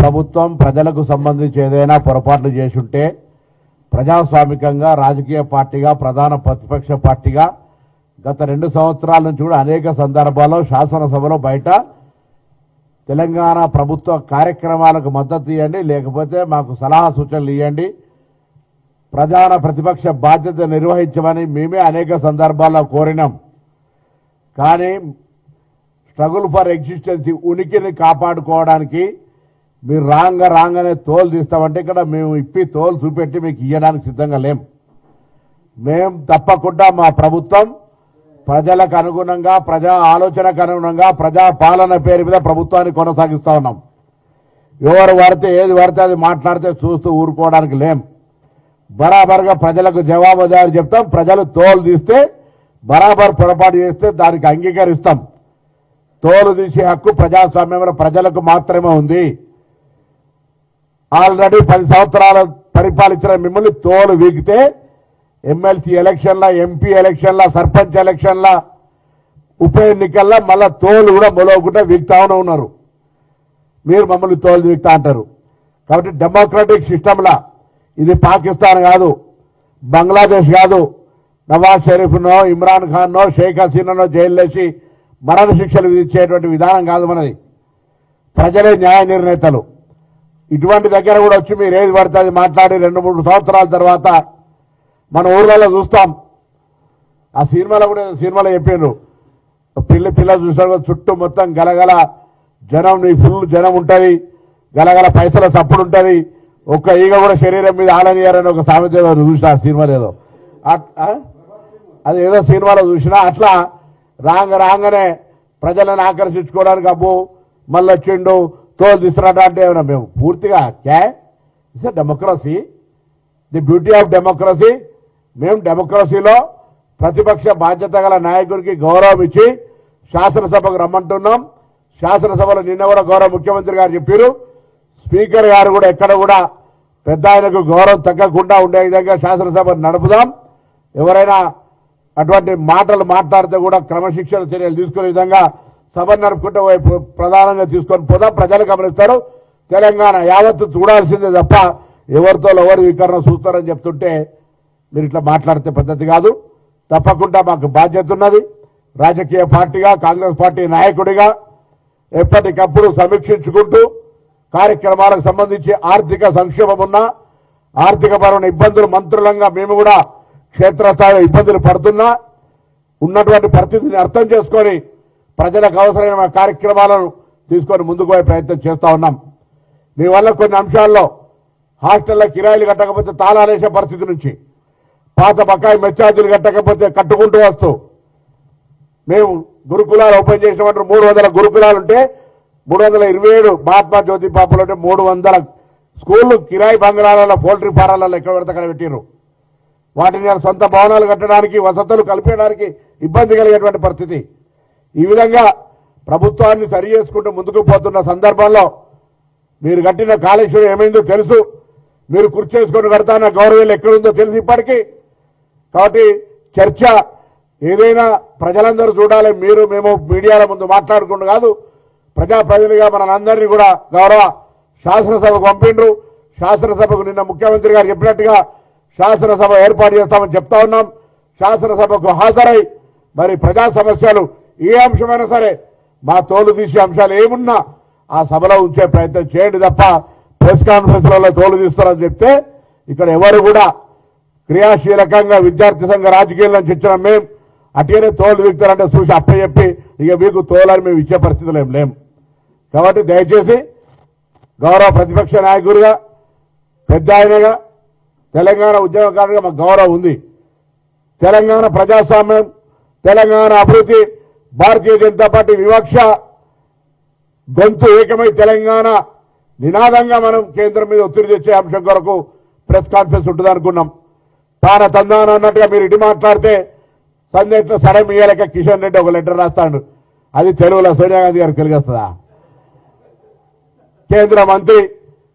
ప్రభుత్వం ప్రజలకు సంబంధించి ఏదైనా పొరపాట్లు చేసుంటే ప్రజాస్వామికంగా రాజకీయ పార్టీగా ప్రధాన ప్రతిపక్ష పార్టీగా గత 2 సంవత్సరాల నుంచి కూడా అనేక సందర్భాల్లో శాసనసభలో బయట తెలంగాణ ప్రభుత్వ కార్యక్రమాలకు మద్దతు ఇవ్వండి, లేకపోతే మాకు సలహా సూచనలు ఇవ్వండి, ప్రధాన ప్రతిపక్ష బాధ్యత నిర్వహించమని మేమే అనేక సందర్భాల్లో కోరినాం. కానీ స్ట్రగుల్ ఫర్ ఎగ్జిస్టెన్సీ ఉనికిని కాపాడుకోవడానికి మీరు రాగానే తోలు తీస్తామంటే ఇక్కడ మేము ఇప్పి తోలు చూపెట్టి మీకు ఇవ్వడానికి సిద్ధంగా లేం. మేం తప్పకుండా మా ప్రభుత్వం ప్రజలకు అనుగుణంగా ప్రజా ఆలోచనకు అనుగుణంగా ప్రజా పాలన పేరు మీద ప్రభుత్వాన్ని కొనసాగిస్తా ఉన్నాం. ఎవరు వాడితే ఏది వాడితే అది మాట్లాడితే చూస్తూ ఊరుకోవడానికి లేం. బరాబర్గా ప్రజలకు జవాబుదారి చెప్తాం. ప్రజలు తోలు తీస్తే బరాబర్ పొరపాటు చేస్తే దానికి అంగీకరిస్తాం. తోలు తీసే హక్కు ప్రజాస్వామ్యంలో ప్రజలకు మాత్రమే ఉంది. ఆల్రెడీ 10 సంవత్సరాలు పరిపాలించిన మిమ్మల్ని తోలు వీగితే ఎమ్మెల్సీ ఎలక్షన్ల, ఎంపీ ఎలక్షన్ల, సర్పంచ్ ఎలక్షన్ల, ఉప ఎన్నికల్లో మళ్ళా తోలు కూడా మొలవకుండా వీగుతానే ఉన్నారు. మీరు మమ్మల్ని తోలు వీగుతా అంటారు. కాబట్టి డెమోక్రటిక్ సిస్టంలా ఇది పాకిస్తాన్ కాదు, బంగ్లాదేశ్ కాదు. నవాజ్ షరీఫ్నో, ఇమ్రాన్ ఖాన్నో, షేక్ హసీనానో జైలు వేసి మరణ శిక్షలు విధించేటువంటి విధానం కాదు మనది. ప్రజలే న్యాయ నిర్ణేతలు. ఇటువంటి దగ్గర కూడా వచ్చి మీరు ఏది పడితే అది మాట్లాడి 2-3 సంవత్సరాల తర్వాత మన ఊర్లలో చూస్తాం. ఆ సినిమాలో చెప్పారు, పిల్ల చూసారు చుట్టూ మొత్తం గలగల జనం, ఫుల్ జనం ఉంటుంది, గలగల పైసల చప్పుడు ఉంటుంది, ఒక్క ఈగ కూడా శరీరం మీద ఆడనియారని ఒక సామెత ఏదో చూసిన ఆ సినిమాలో ఏదో అది ఏదో సినిమాలో చూసినా అట్లా రాగానే ప్రజలను ఆకర్షించుకోవడానికి అబ్బో మళ్ళీ వచ్చిండు తోలు తీసుకురాట అంటే ఏమన్నా మేము పూర్తిగా it's democracy, the beauty of democracy. మేము డెమోక్రసీలో ప్రతిపక్ష బాధ్యత గల నాయకుడికి గౌరవం ఇచ్చి శాసనసభకు రమ్మంటున్నాం. శాసనసభలో నిన్న కూడా గౌరవ ముఖ్యమంత్రి గారు చెప్పారు. స్పీకర్ గారు కూడా ఎక్కడ కూడా పెద్ద ఆయనకు గౌరవం తగ్గకుండా ఉండే విధంగా శాసనసభ నడుపుదాం. ఎవరైనా అటువంటి మాటలు మాట్లాడితే కూడా క్రమశిక్షణ చర్యలు తీసుకునే విధంగా సభ నడుపుకుంటే ప్రధానంగా తీసుకొని పోదాం. ప్రజలు గమనిస్తారు. తెలంగాణ యావత్తు చూడాల్సిందే తప్ప ఎవరితో ఎవరు వికరణ చూస్తారని చెప్తుంటే మీరు ఇట్లా మాట్లాడితే పద్ధతి కాదు. తప్పకుండా మాకు బాధ్యత ఉన్నది. రాజకీయ పార్టీగా, కాంగ్రెస్ పార్టీ నాయకుడిగా ఎప్పటికప్పుడు సమీక్షించుకుంటూ కార్యక్రమాలకు సంబంధించి ఆర్థిక సంక్షేమం ఉన్న ఆర్థికపరమైన ఇబ్బందులు మంత్రులంగా మేము కూడా క్షేత్రస్థాయిలో ఇబ్బందులు పడుతున్నా ఉన్నటువంటి పరిస్థితిని అర్థం చేసుకొని ప్రజలకు అవసరమైన కార్యక్రమాలను తీసుకొని ముందుకు పోయే ప్రయత్నం చేస్తూ ఉన్నాం. మీ వల్ల కొన్ని అంశాల్లో హాస్టళ్ల కిరాయిలు కట్టకపోతే తాళాలేసే పరిస్థితి నుంచి, పాత బకాయి మెచ్చార్జీలు కట్టకపోతే కట్టుకుంటూ వస్తూ, మేము గురుకులాలు ఓపెన్ చేసినటువంటి 300 గురుకులాలు ఉంటే 327 మహాత్మా జ్యోతి పాపలు ఉంటే 300 స్కూళ్లు కిరాయి బంగ్లాలలో, పౌల్ట్రీ ఫారాలలో ఎక్కడ పెడితే అక్కడ పెట్టిర్రు. వాటిని సొంత భవనాలు కట్టడానికి, వసతులు కల్పించడానికి ఇబ్బంది కలిగేటువంటి పరిస్థితి. ఈ విధంగా ప్రభుత్వాన్ని సరి చేసుకుంటూ ముందుకు పోతున్న సందర్భంలో మీరు కట్టిన కాళేశ్వరం ఏమైందో తెలుసు, మీరు కుర్చీ చేసుకుని కడతాన గౌరవం ఎక్కడుందో తెలుసు ఇప్పటికీ. కాబట్టి చర్చ ఏదైనా ప్రజలందరూ చూడాలి. మీరు మేము మీడియాల ముందు మాట్లాడుకుంటూ కాదు, ప్రజాప్రతినిధిగా మనందరినీ కూడా గౌరవ శాసనసభకు పంపిండ్రు. శాసనసభకు నిన్న ముఖ్యమంత్రి గారు చెప్పినట్టుగా శాసనసభ ఏర్పాటు చేస్తామని చెప్తా ఉన్నాం. శాసనసభకు హాజరై మరి ప్రజా సమస్యలు ఏ అంశమైనా సరే, మా తోలు తీసే అంశాలు ఏమున్నా ఆ సభలో ఉంచే ప్రయత్నం చేయండి తప్ప ప్రెస్ కాన్ఫరెన్స్లలో తోలు తీస్తారని చెప్తే ఇక్కడ ఎవరు కూడా క్రియాశీలకంగా విద్యార్థి సంఘ రాజకీయాల నుంచి ఇచ్చిన మేము అటుగానే తోలు వీగుతారంటే చూసి అప్పచెప్పి ఇక మీకు తోలని మేము ఇచ్చే పరిస్థితులు ఏం లేం. కాబట్టి దయచేసి గౌరవ ప్రతిపక్ష నాయకుడిగా, పెద్ద ఆయనగా, తెలంగాణ ఉద్యమకారుడిగా మాకు గౌరవం ఉంది. తెలంగాణ ప్రజాస్వామ్యం, తెలంగాణ అభివృద్ధి, భారతీయ జనతా పార్టీ వివక్ష గొంతు ఏకమై తెలంగాణ నినాదంగా మనం కేంద్రం మీద ఒత్తిడి తెచ్చే అంశం కొరకు ప్రెస్ కాన్ఫరెన్స్ ఉంటుంది అనుకున్నాం. తాన తందాన అన్నట్టుగా మీరు ఇటు మాట్లాడితే సందేట్లో సడన్ ఇయ్యలేక కిషన్ రెడ్డి ఒక లెటర్ రాస్తాడు. అది తెలుగులో సోనియా గాంధీ గారికి తెలియస్తుందా? కేంద్ర మంత్రి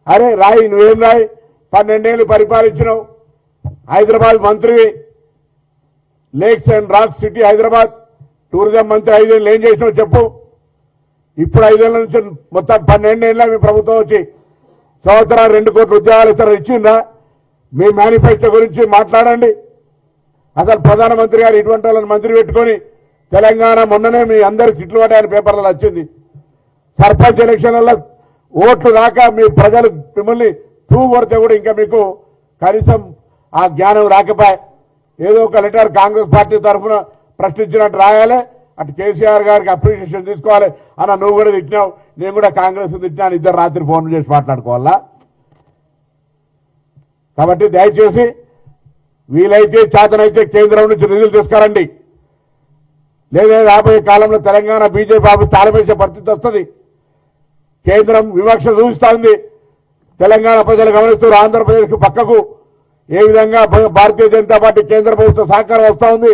అరే రాయి, నువ్వేం రాయి, 12 ఏళ్ళు పరిపాలించినావు, హైదరాబాద్ మంత్రివి, lakes and rock city Hyderabad, tourism మంత్రి 5 ఏళ్ళు ఏం చేసినావు చెప్పు. ఇప్పుడు 5 ఏళ్ల నుంచి మొత్తం 12 ఏళ్ళ మీ ప్రభుత్వం వచ్చి సంవత్సరాలు 2 కోట్ల ఉద్యోగాలు ఇతరులు ఇచ్చిందా? మీ మేనిఫెస్టో గురించి మాట్లాడండి. అసలు ప్రధానమంత్రి గారు ఇటువంటి వాళ్ళని మంత్రి పెట్టుకొని తెలంగాణ మొన్ననే మీ అందరి చిట్లు పడ్డాయని పేపర్లలో వచ్చింది. సర్పంచ్ ఎలక్షన్లలో ఓట్లు దాకా మీ ప్రజలు మిమ్మల్ని కొడితే కూడా ఇంకా మీకు కనీసం ఆ జ్ఞానం రాకపోయే. ఏదో ఒక లెటర్ కాంగ్రెస్ పార్టీ తరఫున ప్రశ్నించినట్టు రాయాలి. అటు కేసీఆర్ గారికి అప్రిషియేషన్ తీసుకోవాలి. అన్న నువ్వు కూడా తిట్టినావు, నేను కూడా కాంగ్రెస్ తిట్టినాను, ఇద్దరు రాత్రి ఫోన్ చేసి మాట్లాడుకోవాలా? కాబట్టి దయచేసి వీలైతే చేతనైతే కేంద్రం నుంచి నిధులు తీసుకురండి. లేదా రాబోయే కాలంలో తెలంగాణ బీజేపీ ఆఫీస్ తాళమేసే పరిస్థితి వస్తుంది. కేంద్రం వివక్ష చూపిస్తా ఉంది. తెలంగాణ ప్రజలు గమనిస్తూ ఆంధ్రప్రదేశ్కు పక్కకు ఏ విధంగా భారతీయ జనతా పార్టీ కేంద్ర ప్రభుత్వం సహకారం వస్తూ ఉంది.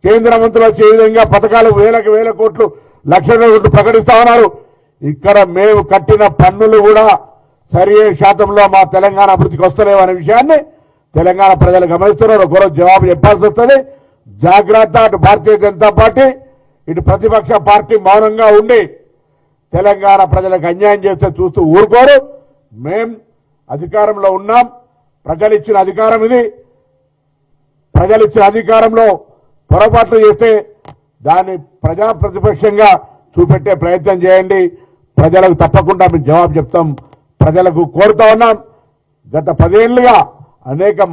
కేంద్ర మంత్రులు వచ్చి ఏ విధంగా పథకాలు వేల కోట్లు లక్షల కోట్లు ప్రకటిస్తా ఉన్నారు. ఇక్కడ మేము కట్టిన పన్నులు కూడా సరి శాతంలో మా తెలంగాణ అభివృద్ధికి వస్తలేవు అనే విషయాన్ని తెలంగాణ ప్రజలు గమనిస్తున్నారు. ఒకరోజు జవాబు చెప్పాల్సి వస్తుంది. జాగ్రత్త. అటు భారతీయ జనతా పార్టీ ఇటు ప్రతిపక్ష పార్టీ మౌనంగా ఉండి తెలంగాణ ప్రజలకు అన్యాయం చేస్తే చూస్తూ ఊరుకోరు. మేం అధికారంలో ఉన్నాం. ప్రజలిచ్చిన అధికారం ఇది. ప్రజలిచ్చిన అధికారంలో పొరపాట్లు చేస్తే దాన్ని ప్రజా ప్రతిపక్షంగా చూపెట్టే ప్రయత్నం చేయండి. ప్రజలకు తప్పకుండా మేము జవాబు చెప్తాం. ప్రజలకు కోరుతా ఉన్నాం. గత 10 ఏళ్లుగా అనేక